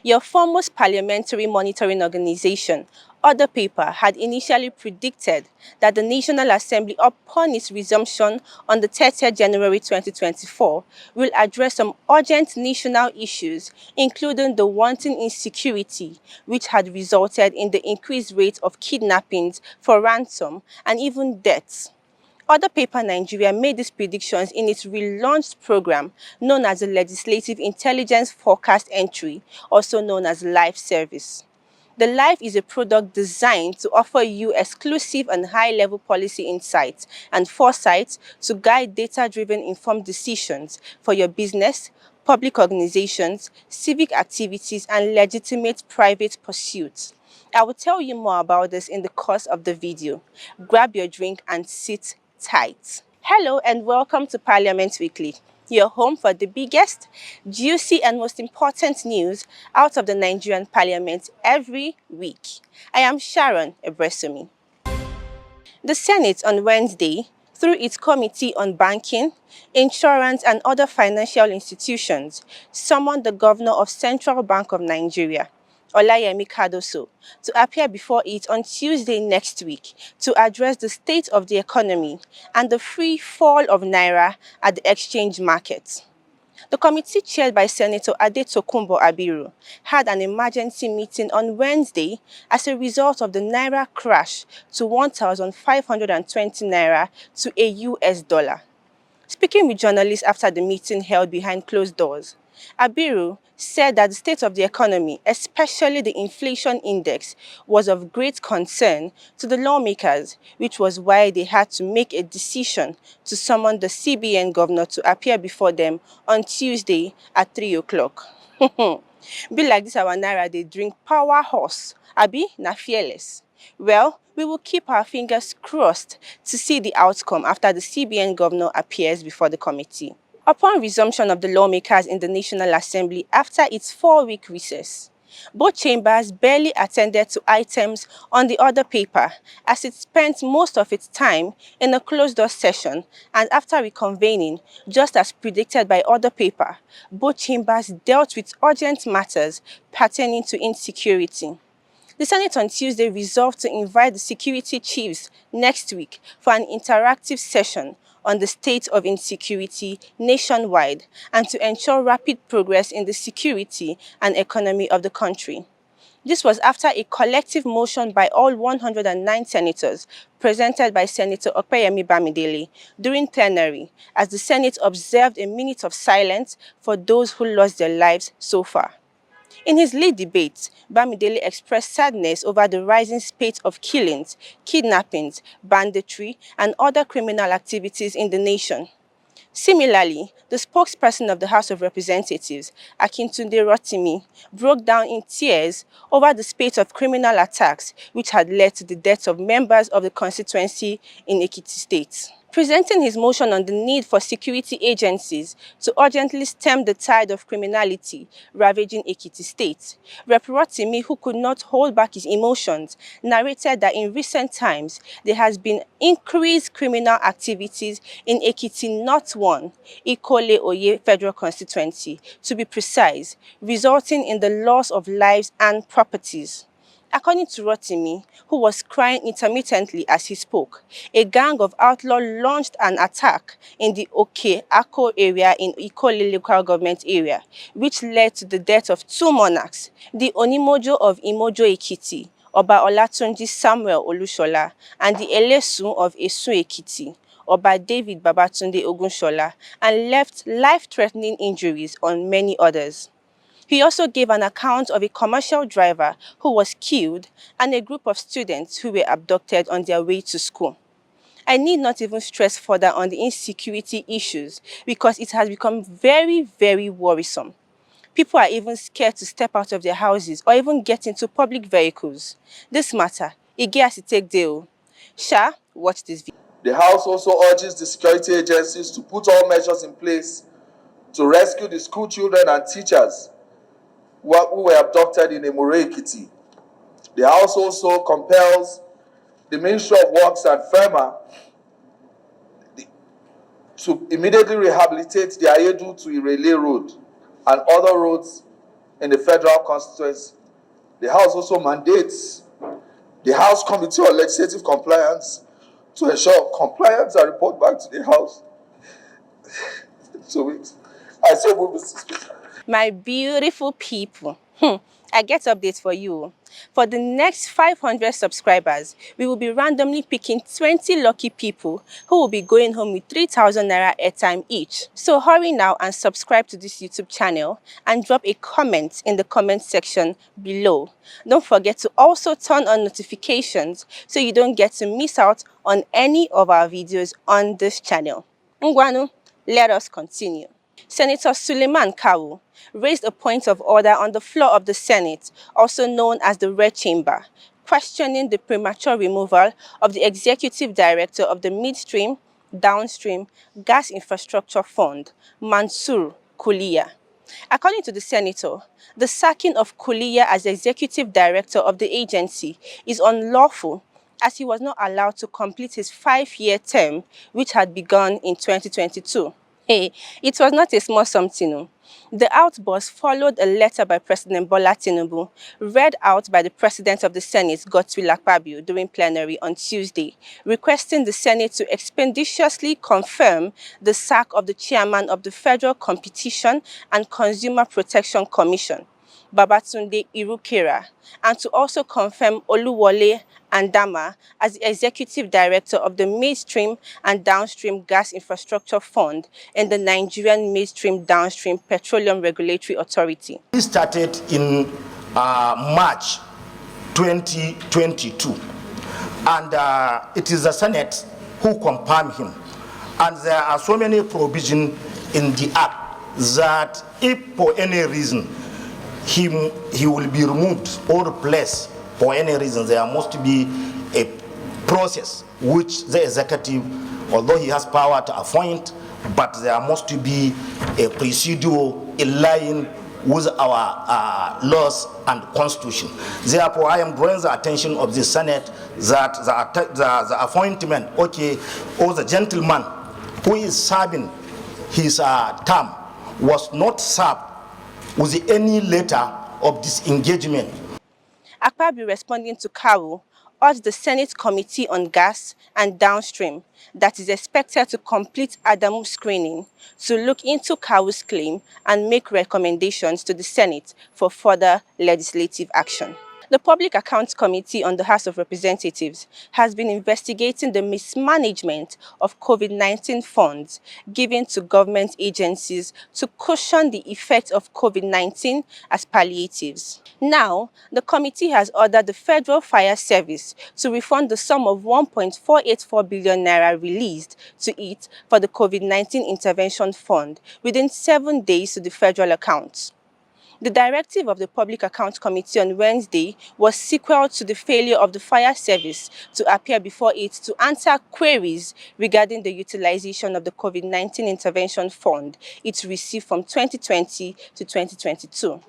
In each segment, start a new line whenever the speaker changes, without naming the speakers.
Your foremost parliamentary monitoring organization, OrderPaper, had initially predicted that the National Assembly, upon its resumption on the 30th January 2024, will address some urgent national issues, including the wanton insecurity, which had resulted in the increased rate of kidnappings for ransom and even deaths. OrderPaper Nigeria made these predictions in its relaunched program known as the Legislative Intelligence Forecast Entry, also known as LIFE service. The LIFE is a product designed to offer you exclusive and high-level policy insights and foresight to guide data-driven informed decisions for your business, public organizations, civic activities, and legitimate private pursuits. I will tell you more about this in the course of the video. Grab your drink and sit tight. Hello and welcome to Parliament Weekly, your home for the biggest, juicy and most important news out of the Nigerian Parliament every week. I am Sharon Ebresumi. The Senate on Wednesday, through its Committee on Banking, Insurance and Other Financial Institutions, summoned the Governor of Central Bank of Nigeria, Olayemi Kadoso, to appear before it on Tuesday next week to address the state of the economy and the free fall of Naira at the exchange market. The committee, chaired by Senator Adetokunbo Abiru, had an emergency meeting on Wednesday as a result of the Naira crash to 1,520 Naira to a US dollar. Speaking with journalists after the meeting held behind closed doors, Abiru said that the state of the economy, especially the inflation index, was of great concern to the lawmakers, which was why they had to make a decision to summon the CBN governor to appear before them on Tuesday at 3 o'clock. Be like this our Naira, they drink power horse, abi na fearless. Well, we will keep our fingers crossed to see the outcome after the CBN governor appears before the committee. Upon resumption of the lawmakers in the National Assembly after its 4-week recess, both chambers barely attended to items on the order paper as it spent most of its time in a closed-door session, and after reconvening, just as predicted by order paper, both chambers dealt with urgent matters pertaining to insecurity. The Senate on Tuesday resolved to invite the security chiefs next week for an interactive session on the state of insecurity nationwide and to ensure rapid progress in the security and economy of the country. This was after a collective motion by all 109 senators presented by Senator Opeyemi Bamidele during plenary as the Senate observed a minute of silence for those who lost their lives so far. In his lead debate, Bamidele expressed sadness over the rising spate of killings, kidnappings, banditry, and other criminal activities in the nation. Similarly, the spokesperson of the House of Representatives, Akintunde Rotimi, broke down in tears over the spate of criminal attacks which had led to the deaths of members of the constituency in Ekiti State. Presenting his motion on the need for security agencies to urgently stem the tide of criminality ravaging Ekiti State, Rep. Rotimi, who could not hold back his emotions, narrated that in recent times there has been increased criminal activities in Ekiti North 1, Ikole Oye Federal Constituency, to be precise, resulting in the loss of lives and properties. According to Rotimi, who was crying intermittently as he spoke, a gang of outlaws launched an attack in the Oke-Ako area in Ikole local government area, which led to the death of 2 monarchs, the Onimojo of Imojo Ekiti, Oba Olatunji Samuel Olushola, and the Elesun of Esun Ekiti, Oba David Babatunde Ogunshola, and left life-threatening injuries on many others. He also gave an account of a commercial driver who was killed and a group of students who were abducted on their way to school. I need not even stress further on the insecurity issues because it has become very, very worrisome. People are even scared to step out of their houses or even get into public vehicles. This matter, it gets to take deal. Sha, watch this video.
The House also urges the security agencies to put all measures in place to rescue the school children and teachers who were abducted in Emure Ekiti. The House also compels the Ministry of Works and FEMA to immediately rehabilitate the Ayedu to Irele Road and other roads in the federal constituency. The House also mandates the House Committee on Legislative Compliance to ensure compliance and report back to the House. 2 weeks. I say move, Mr. Speaker.
My beautiful people, I get updates for you. For the next 500 subscribers, we will be randomly picking 20 lucky people who will be going home with 3,000 naira airtime each. So hurry now and subscribe to this YouTube channel and drop a comment in the comment section below. Don't forget to also turn on notifications so you don't get to miss out on any of our videos on this channel. Ngwanu, let us continue. Senator Suleiman Kawu raised a point of order on the floor of the Senate, also known as the Red Chamber, questioning the premature removal of the executive director of the Midstream, Downstream Gas Infrastructure Fund, Mansour Kuliya. According to the senator, the sacking of Kuliya as executive director of the agency is unlawful as he was not allowed to complete his 5-year term, which had begun in 2022. Hey, it was not a small something. The outburst followed a letter by President Bola Tinubu, read out by the President of the Senate, Godswill Akpabio, during plenary on Tuesday, requesting the Senate to expeditiously confirm the sack of the chairman of the Federal Competition and Consumer Protection Commission, Babatunde Irukera, and to also confirm Oluwole Andama as the Executive Director of the Midstream and Downstream Gas Infrastructure Fund and the Nigerian Midstream Downstream Petroleum Regulatory Authority.
This started in March 2022, and it is the Senate who confirmed him. And there are so many provisions in the Act that if for any reason he will be removed or replaced for any reason, there must be a process which the executive, although he has power to appoint, but there must be a procedure in line with our laws and constitution. Therefore, I am drawing the attention of the Senate that the appointment, or the gentleman who is serving his term was not served with any letter of disengagement.
Akpabio, responding to Kawu, urged the Senate Committee on Gas and Downstream, that is expected to complete Adamu screening, to look into Kawu's claim and make recommendations to the Senate for further legislative action. The Public Accounts Committee on the House of Representatives has been investigating the mismanagement of COVID-19 funds given to government agencies to cushion the effects of COVID-19 as palliatives. Now, the committee has ordered the Federal Fire Service to refund the sum of 1.484 billion naira released to it for the COVID-19 Intervention Fund within 7 days to the federal accounts. The directive of the Public Accounts Committee on Wednesday was sequel to the failure of the fire service to appear before it to answer queries regarding the utilization of the COVID-19 Intervention Fund it received from 2020 to 2022.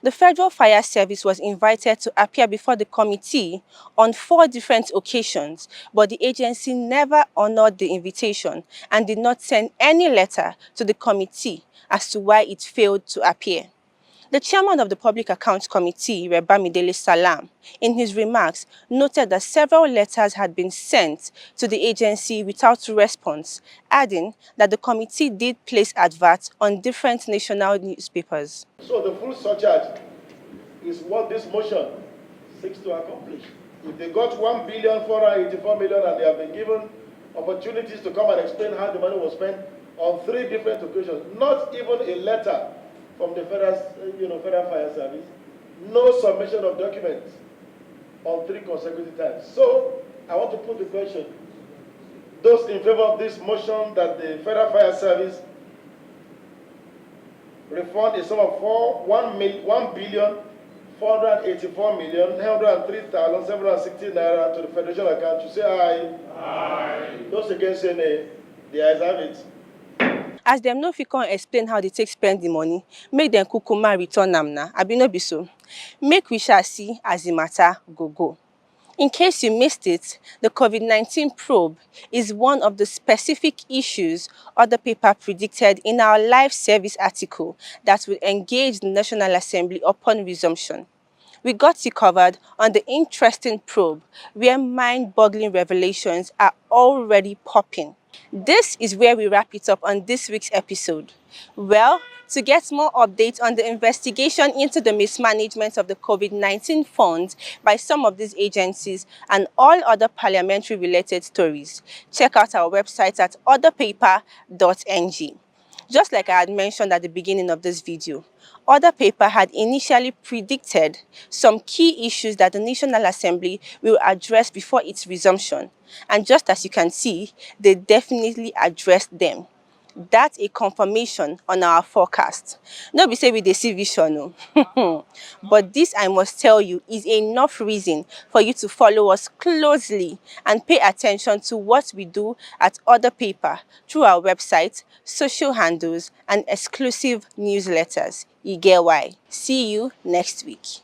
The Federal Fire Service was invited to appear before the committee on 4 different occasions, but the agency never honored the invitation and did not send any letter to the committee as to why it failed to appear. The chairman of the Public Accounts Committee, Bamidele Salam, in his remarks, noted that several letters had been sent to the agency without response, adding that the committee did place adverts on different national newspapers.
So the full surcharge is what this motion seeks to accomplish. If they got 1,484 million and they have been given opportunities to come and explain how the money was spent on 3 different occasions, not even a letter from the Federal Fire Service, no submission of documents on 3 consecutive times. So I want to put the question, those in favor of this motion that the Federal Fire Service refund a sum of 1,484,903,760 naira to the Federation account, you say aye. Aye. Those against say nay, the ayes have it.
As them no fit come explain how they take spend the money, make them kukuma return am na, abi no be so. Make we shall see as the matter go. In case you missed it, the COVID-19 probe is one of the specific issues OrderPaper predicted in our live service article that will engage the National Assembly upon resumption. We got you covered on the interesting probe where mind-boggling revelations are already popping. This is where we wrap it up on this week's episode. Well, to get more updates on the investigation into the mismanagement of the COVID-19 funds by some of these agencies and all other parliamentary related stories, check out our website at orderpaper.ng. Just like I had mentioned at the beginning of this video, OrderPaper had initially predicted some key issues that the National Assembly will address before its resumption. And just as you can see, they definitely addressed them. That's a confirmation on our forecast. No be say we dey see vision o. But this, I must tell you, is enough reason for you to follow us closely and pay attention to what we do at OrderPaper through our website, social handles, and exclusive newsletters. You get why. See you next week.